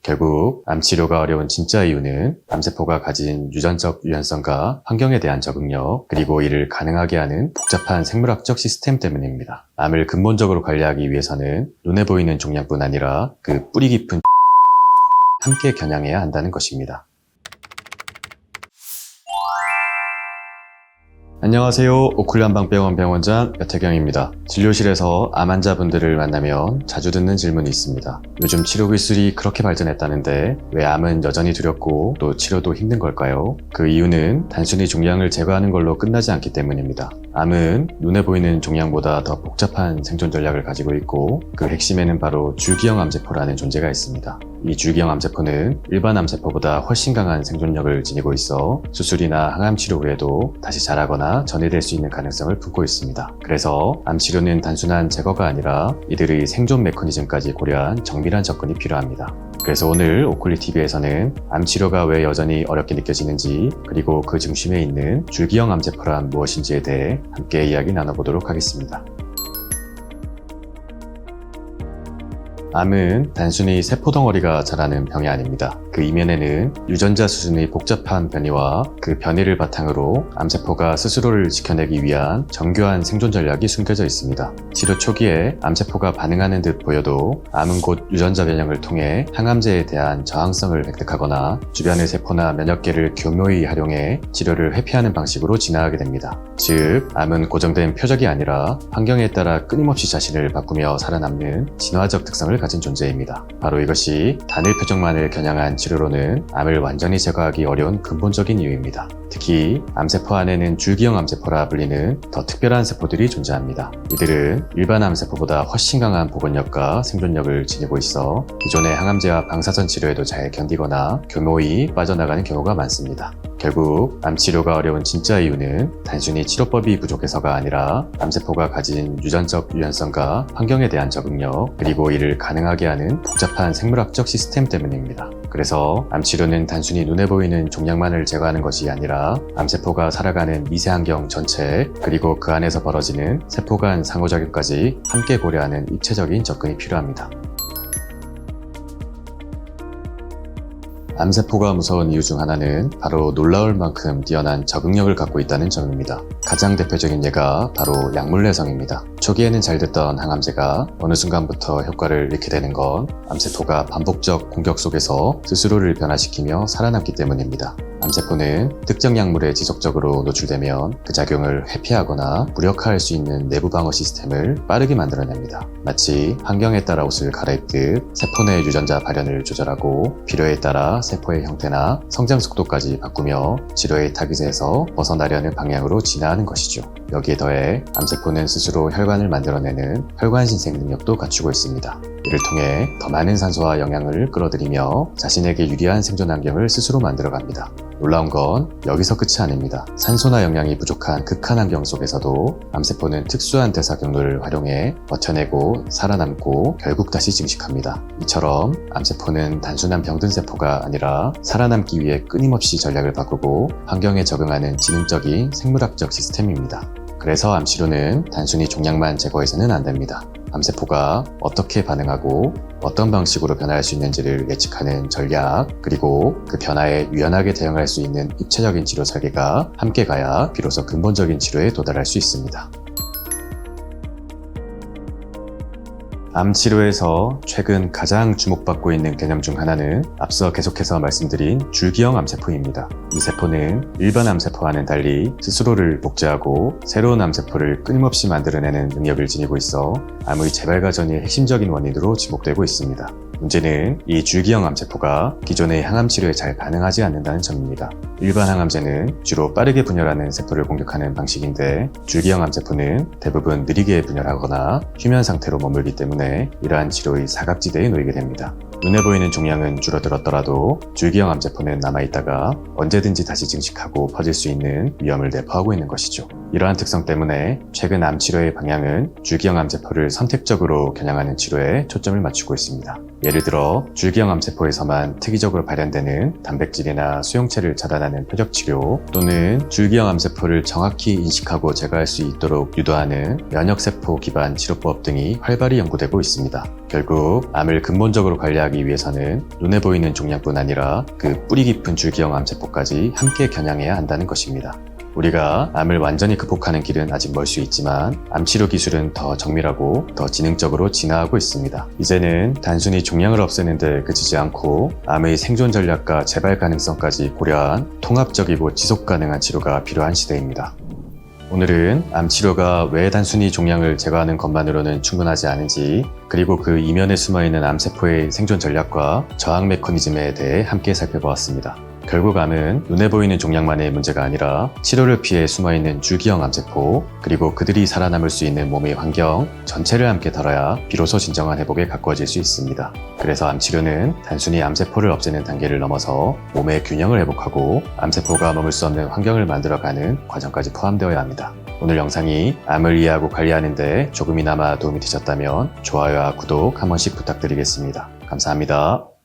결국 암 치료가 어려운 진짜 이유는 암세포가 가진 유전적 유연성과 환경에 대한 적응력, 그리고 이를 가능하게 하는 복잡한 생물학적 시스템 때문입니다. 암을 근본적으로 관리하기 위해서는 눈에 보이는 종양뿐 아니라 그 뿌리 깊은 함께 겨냥해야 한다는 것입니다. 안녕하세요. 오클란방병원 병원장 여태경입니다. 진료실에서 암 환자분들을 만나면 자주 듣는 질문이 있습니다. 요즘 치료 기술이 그렇게 발전했다는데 왜 암은 여전히 두렵고 또 치료도 힘든 걸까요? 그 이유는 단순히 종양을 제거하는 걸로 끝나지 않기 때문입니다. 암은 눈에 보이는 종양보다 더 복잡한 생존 전략을 가지고 있고 그 핵심에는 바로 줄기형 암세포라는 존재가 있습니다. 이 줄기형 암세포는 일반 암세포보다 훨씬 강한 생존력을 지니고 있어 수술이나 항암 치료 후에도 다시 자라거나 전이될 수 있는 가능성을 품고 있습니다. 그래서 암 치료는 단순한 제거가 아니라 이들의 생존 메커니즘까지 고려한 정밀한 접근이 필요합니다. 그래서 오늘 오클리TV에서는 암 치료가 왜 여전히 어렵게 느껴지는지, 그리고 그 중심에 있는 줄기형 암세포란 무엇인지에 대해 함께 이야기 나눠보도록 하겠습니다. 암은 단순히 세포덩어리가 자라는 병이 아닙니다. 그 이면에는 유전자 수준의 복잡한 변이와 그 변이를 바탕으로 암세포가 스스로를 지켜내기 위한 정교한 생존 전략이 숨겨져 있습니다. 치료 초기에 암세포가 반응하는 듯 보여도 암은 곧 유전자 변형을 통해 항암제에 대한 저항성을 획득하거나 주변의 세포나 면역계를 교묘히 활용해 치료를 회피하는 방식으로 진화하게 됩니다. 즉, 암은 고정된 표적이 아니라 환경에 따라 끊임없이 자신을 바꾸며 살아남는 진화적 특성을 가진 존재입니다. 바로 이것이 단일 표적만을 겨냥한 치료로는 암을 완전히 제거하기 어려운 근본적인 이유입니다. 특히 암세포 안에는 줄기형 암세포라 불리는 더 특별한 세포들이 존재합니다. 이들은 일반 암세포보다 훨씬 강한 복원력과 생존력을 지니고 있어 기존의 항암제와 방사선 치료에도 잘 견디거나 교묘히 빠져나가는 경우가 많습니다. 결국 암 치료가 어려운 진짜 이유는 단순히 치료법이 부족해서가 아니라 암세포가 가진 유전적 유연성과 환경에 대한 적응력, 그리고 이를 가능하게 하는 복잡한 생물학적 시스템 때문입니다. 그래서 암 치료는 단순히 눈에 보이는 종양만을 제거하는 것이 아니라 암세포가 살아가는 미세 환경 전체, 그리고 그 안에서 벌어지는 세포 간 상호작용까지 함께 고려하는 입체적인 접근이 필요합니다. 암세포가 무서운 이유 중 하나는 바로 놀라울 만큼 뛰어난 적응력을 갖고 있다는 점입니다. 가장 대표적인 예가 바로 약물내성입니다. 초기에는 잘 됐던 항암제가 어느 순간부터 효과를 잃게 되는 건 암세포가 반복적 공격 속에서 스스로를 변화시키며 살아남기 때문입니다. 암세포는 특정 약물에 지속적으로 노출되면 그 작용을 회피하거나 무력화할 수 있는 내부 방어 시스템을 빠르게 만들어냅니다. 마치 환경에 따라 옷을 갈아입듯 세포 내 유전자 발현을 조절하고 필요에 따라 세포의 형태나 성장 속도까지 바꾸며 치료의 타깃에서 벗어나려는 방향으로 진화하는 것이죠. 여기에 더해 암세포는 스스로 혈관을 만들어내는 혈관신생 능력도 갖추고 있습니다. 이를 통해 더 많은 산소와 영양을 끌어들이며 자신에게 유리한 생존 환경을 스스로 만들어갑니다. 놀라운 건 여기서 끝이 아닙니다. 산소나 영양이 부족한 극한 환경 속에서도 암세포는 특수한 대사 경로를 활용해 버텨내고 살아남고 결국 다시 증식합니다. 이처럼 암세포는 단순한 병든 세포가 아니라 살아남기 위해 끊임없이 전략을 바꾸고 환경에 적응하는 지능적인 생물학적 시스템입니다. 그래서 암치료는 단순히 종양만 제거해서는 안 됩니다. 암세포가 어떻게 반응하고 어떤 방식으로 변화할 수 있는지를 예측하는 전략, 그리고 그 변화에 유연하게 대응할 수 있는 입체적인 치료 설계가 함께 가야 비로소 근본적인 치료에 도달할 수 있습니다. 암 치료에서 최근 가장 주목받고 있는 개념 중 하나는 앞서 계속해서 말씀드린 줄기형 암세포입니다. 이 세포는 일반 암세포와는 달리 스스로를 복제하고 새로운 암세포를 끊임없이 만들어내는 능력을 지니고 있어 암의 재발과정의 핵심적인 원인으로 지목되고 있습니다. 문제는 이 줄기형 암세포가 기존의 항암 치료에 잘 반응하지 않는다는 점입니다. 일반 항암제는 주로 빠르게 분열하는 세포를 공격하는 방식인데 줄기형 암세포는 대부분 느리게 분열하거나 휴면 상태로 머물기 때문에 이러한 치료의 사각지대에 놓이게 됩니다. 눈에 보이는 종양은 줄어들었더라도 줄기형 암세포는 남아있다가 언제든지 다시 증식하고 퍼질 수 있는 위험을 내포하고 있는 것이죠. 이러한 특성 때문에 최근 암 치료의 방향은 줄기형 암세포를 선택적으로 겨냥하는 치료에 초점을 맞추고 있습니다. 예를 들어 줄기형 암세포에서만 특이적으로 발현되는 단백질이나 수용체를 차단하는 표적 치료, 또는 줄기형 암세포를 정확히 인식하고 제거할 수 있도록 유도하는 면역세포 기반 치료법 등이 활발히 연구되고 있습니다. 결국 암을 근본적으로 관리하기 위해서는 눈에 보이는 종양뿐 아니라 그 뿌리 깊은 줄기형 암세포까지 함께 겨냥해야 한다는 것입니다. 우리가 암을 완전히 극복하는 길은 아직 멀 수 있지만 암치료 기술은 더 정밀하고 더 지능적으로 진화하고 있습니다. 이제는 단순히 종양을 없애는 데 그치지 않고 암의 생존 전략과 재발 가능성까지 고려한 통합적이고 지속 가능한 치료가 필요한 시대입니다. 오늘은 암 치료가 왜 단순히 종양을 제거하는 것만으로는 충분하지 않은지, 그리고 그 이면에 숨어있는 암세포의 생존 전략과 저항 메커니즘에 대해 함께 살펴보았습니다. 결국 암은 눈에 보이는 종양만의 문제가 아니라 치료를 피해 숨어있는 줄기형 암세포, 그리고 그들이 살아남을 수 있는 몸의 환경 전체를 함께 다뤄야 비로소 진정한 회복에 가까워질 수 있습니다. 그래서 암치료는 단순히 암세포를 없애는 단계를 넘어서 몸의 균형을 회복하고 암세포가 머물 수 없는 환경을 만들어가는 과정까지 포함되어야 합니다. 오늘 영상이 암을 이해하고 관리하는 데 조금이나마 도움이 되셨다면 좋아요와 구독 한 번씩 부탁드리겠습니다. 감사합니다.